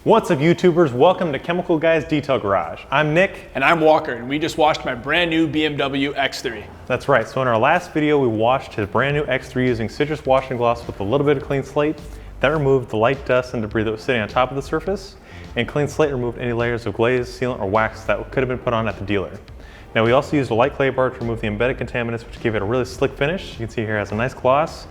What's up, YouTubers? Welcome to Chemical Guy's Detail Garage. I'm Nick. And I'm Walker, and we just washed my brand new BMW X3. That's right, so in our last video, we washed his brand new X3 using citrus wash and gloss with a little bit of clean slate. That removed the light dust and debris that was sitting on top of the surface, and clean slate removed any layers of glaze, sealant, or wax that could have been put on at the dealer. Now, we also used a light clay bar to remove the embedded contaminants, which gave it a really slick finish. You can see here it has a nice gloss.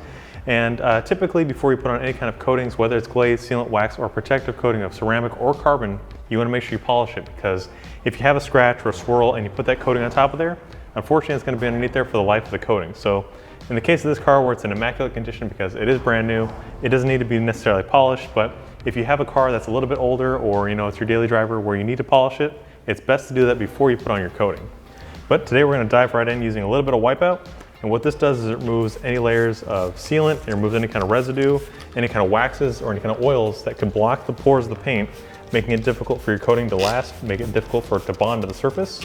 And typically, before you put on any kind of coatings, whether it's glaze, sealant, wax, or protective coating of ceramic or carbon, you want to make sure you polish it, because if you have a scratch or a swirl and you put that coating on top of there, unfortunately it's going to be underneath there for the life of the coating. So in the case of this car where it's in immaculate condition because it is brand new, it doesn't need to be necessarily polished, but if you have a car that's a little bit older or it's your daily driver where you need to polish it, it's best to do that before you put on your coating. But today we're going to dive right in using a little bit of wipeout. And what this does is it removes any layers of sealant, it removes any kind of residue, any kind of waxes, or any kind of oils that could block the pores of the paint, making it difficult for your coating to last, make it difficult for it to bond to the surface.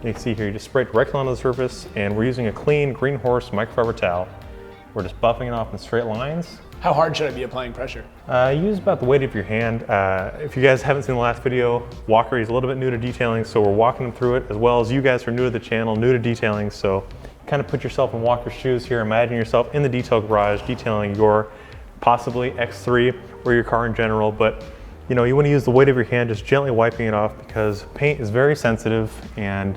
You can see here, you just spray it directly onto the surface, and we're using a clean Green Horse microfiber towel. We're just buffing it off in straight lines. How hard should I be applying pressure? Use about the weight of your hand. If you guys haven't seen the last video, Walker is a little bit new to detailing, so we're walking him through it, as well as you guys are new to the channel, new to detailing, so kind of put yourself in Walker's shoes here. Imagine yourself in the detail garage detailing your possibly X3 or your car in general, but you want to use the weight of your hand, just gently wiping it off, because paint is very sensitive, and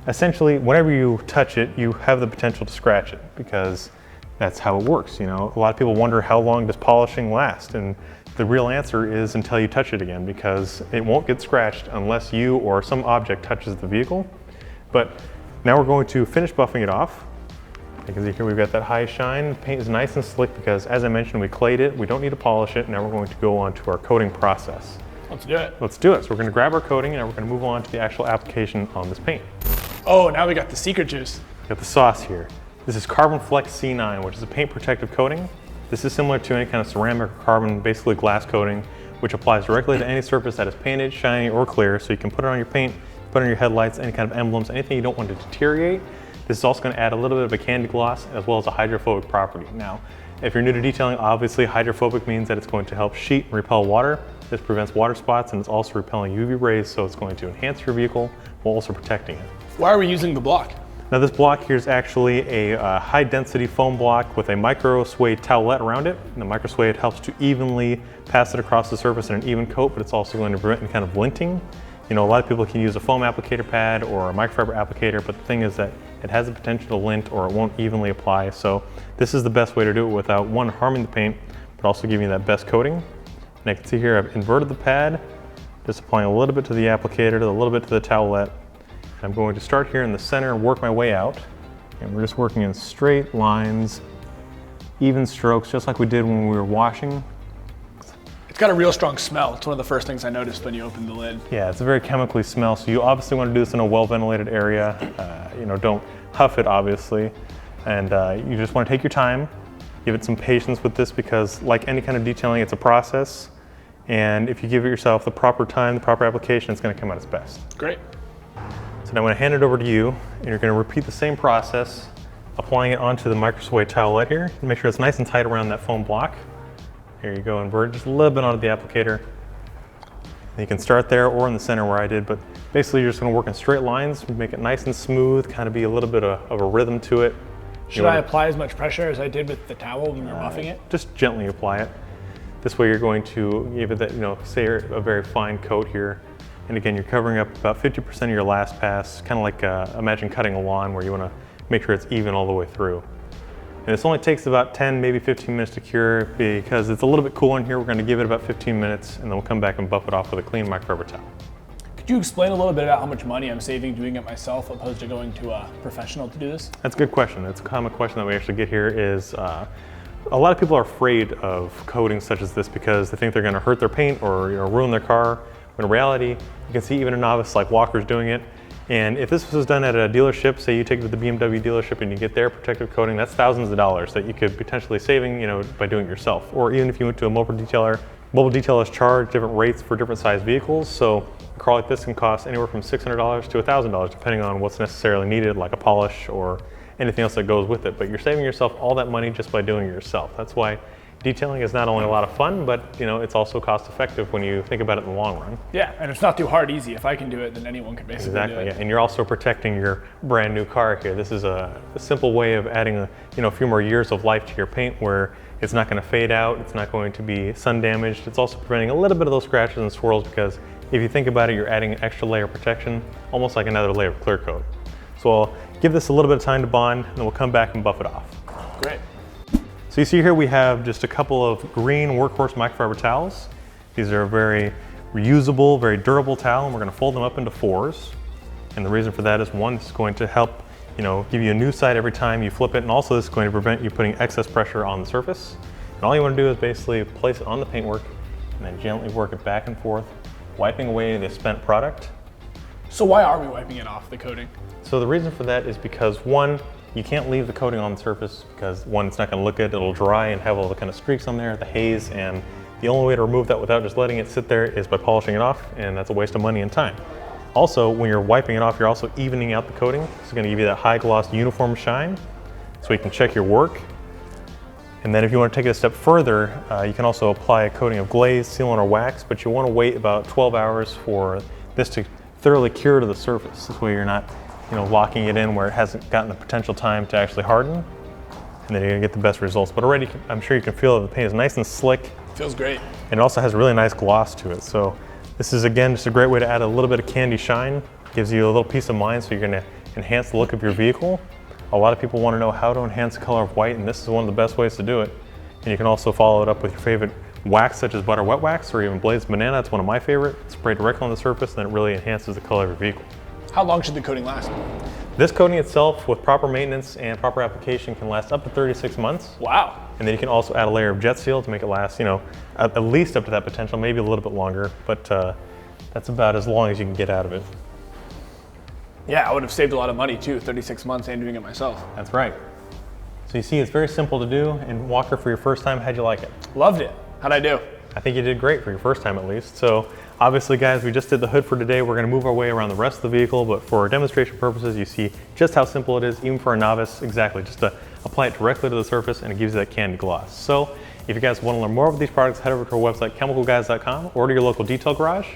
essentially whenever you touch it, you have the potential to scratch it, because that's how it works. A lot of people wonder, how long does polishing last? And the real answer is until you touch it again, because it won't get scratched unless you or some object touches the vehicle. But now we're going to finish buffing it off. You can see here we've got that high shine. The paint is nice and slick because, as I mentioned, we clayed it. We don't need to polish it. Now we're going to go on to our coating process. Let's do it. Let's do it. So we're going to grab our coating and we're going to move on to the actual application on this paint. Oh, now we got the secret juice. Got the sauce here. This is Carbon Flex C9, which is a paint protective coating. This is similar to any kind of ceramic or carbon, basically glass coating, which applies directly to any surface that is painted, shiny, or clear. So you can put it on your paint, put it on your headlights, any kind of emblems, anything you don't want to deteriorate. This is also going to add a little bit of a candy gloss as well as a hydrophobic property. Now, if you're new to detailing, obviously hydrophobic means that it's going to help sheet and repel water. This prevents water spots, and it's also repelling UV rays, so it's going to enhance your vehicle while also protecting it. Why are we using the block? Now, this block here is actually a high density foam block with a micro suede towelette around it. And the micro suede helps to evenly pass it across the surface in an even coat, but it's also going to prevent any kind of linting. A lot of people can use a foam applicator pad or a microfiber applicator, but the thing is that it has the potential to lint or it won't evenly apply. So this is the best way to do it without, one, harming the paint, but also giving you that best coating. And I can see here I've inverted the pad, just applying a little bit to the applicator, a little bit to the towelette. And I'm going to start here in the center and work my way out. And we're just working in straight lines, even strokes, just like we did when we were washing. It's got a real strong smell. It's one of the first things I noticed when you opened the lid. Yeah, it's a very chemically smell, so you obviously want to do this in a well-ventilated area. Don't huff it, obviously. And you just want to take your time, give it some patience with this, because like any kind of detailing, it's a process. And if you give it yourself the proper time, the proper application, it's going to come out its best. Great. So now I'm going to hand it over to you, and you're going to repeat the same process, applying it onto the micro suede towelette here. Make sure it's nice and tight around that foam block. Here you go, invert just a little bit onto the applicator. And you can start there or in the center where I did, but basically you're just going to work in straight lines, make it nice and smooth, kind of be a little bit of a rhythm to it. Should I apply as much pressure as I did with the towel when we were buffing it? Just gently apply it. This way you're going to give it that, say a very fine coat here. And again, you're covering up about 50% of your last pass, kind of like imagine cutting a lawn where you want to make sure it's even all the way through. And this only takes about 10, maybe 15 minutes to cure, because it's a little bit cooler in here. We're going to give it about 15 minutes, and then we'll come back and buff it off with a clean microfiber towel. Could you explain a little bit about how much money I'm saving doing it myself opposed to going to a professional to do this? That's a good question. It's a common question that we actually get here is, a lot of people are afraid of coatings such as this because they think they're going to hurt their paint or ruin their car. When in reality, you can see even a novice like Walker's doing it. And if this was done at a dealership, say you take it to the BMW dealership and you get their protective coating, that's thousands of dollars that you could potentially saving, by doing it yourself. Or even if you went to a mobile detailer, mobile detailers charge different rates for different size vehicles. So a car like this can cost anywhere from $600 to $1,000, depending on what's necessarily needed, like a polish or anything else that goes with it. But you're saving yourself all that money just by doing it yourself. That's why Detailing is not only a lot of fun, but it's also cost effective when you think about it in the long run. Yeah, and it's not too hard, easy. If I can do it, then anyone can basically do it. Yeah. And you're also protecting your brand new car here. This is a simple way of adding a few more years of life to your paint where it's not going to fade out, it's not going to be sun damaged. It's also preventing a little bit of those scratches and swirls because if you think about it, you're adding an extra layer of protection, almost like another layer of clear coat. So I'll give this a little bit of time to bond and then we'll come back and buff it off. Great. So you see here we have just a couple of green workhorse microfiber towels. These are a very reusable, very durable towel, and we're going to fold them up into 4s. And the reason for that is one, this is going to help give you a new side every time you flip it, and also this is going to prevent you putting excess pressure on the surface. And all you want to do is basically place it on the paintwork and then gently work it back and forth, wiping away the spent product. So why are we wiping it off, the coating? So the reason for that is because one, you can't leave the coating on the surface because one, it's not going to look good, it'll dry and have all the kind of streaks on there, the haze, and the only way to remove that without just letting it sit there is by polishing it off, and that's a waste of money and time. Also, when you're wiping it off, you're also evening out the coating. It's going to give you that high gloss uniform shine so you can check your work. And then if you want to take it a step further, you can also apply a coating of glaze, sealant, or wax, but you want to wait about 12 hours for this to thoroughly cure to the surface. This way you're not locking it in where it hasn't gotten the potential time to actually harden, and then you're gonna get the best results. But already, I'm sure you can feel that the paint is nice and slick. Feels great. And it also has a really nice gloss to it. So this is, again, just a great way to add a little bit of candy shine. Gives you a little peace of mind, so you're gonna enhance the look of your vehicle. A lot of people wanna know how to enhance the color of white, and this is one of the best ways to do it. And you can also follow it up with your favorite wax, such as butter wet wax, or even blazed banana. It's one of my favorite. Spray directly on the surface, and then it really enhances the color of your vehicle. How long should the coating last? This coating itself, with proper maintenance and proper application, can last up to 36 months. Wow. And then you can also add a layer of jet seal to make it last, at least up to that potential, maybe a little bit longer, but that's about as long as you can get out of it. Yeah, I would have saved a lot of money too, 36 months and doing it myself. That's right. So you see, it's very simple to do. And Walker, for your first time, how'd you like it? Loved it. How'd I do? I think you did great for your first time at least. So obviously, guys, we just did the hood for today. We're gonna move our way around the rest of the vehicle, but for demonstration purposes, you see just how simple it is, even for a novice. Exactly, just to apply it directly to the surface and it gives you that candy gloss. So if you guys wanna learn more about these products, head over to our website, chemicalguys.com, or to your local detail garage.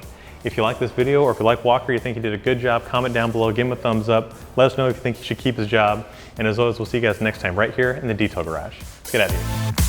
If you like this video, or if you like Walker, you think he did a good job, comment down below, give him a thumbs up. Let us know if you think he should keep his job. And as always, we'll see you guys next time right here in the detail garage. Let's get out of here.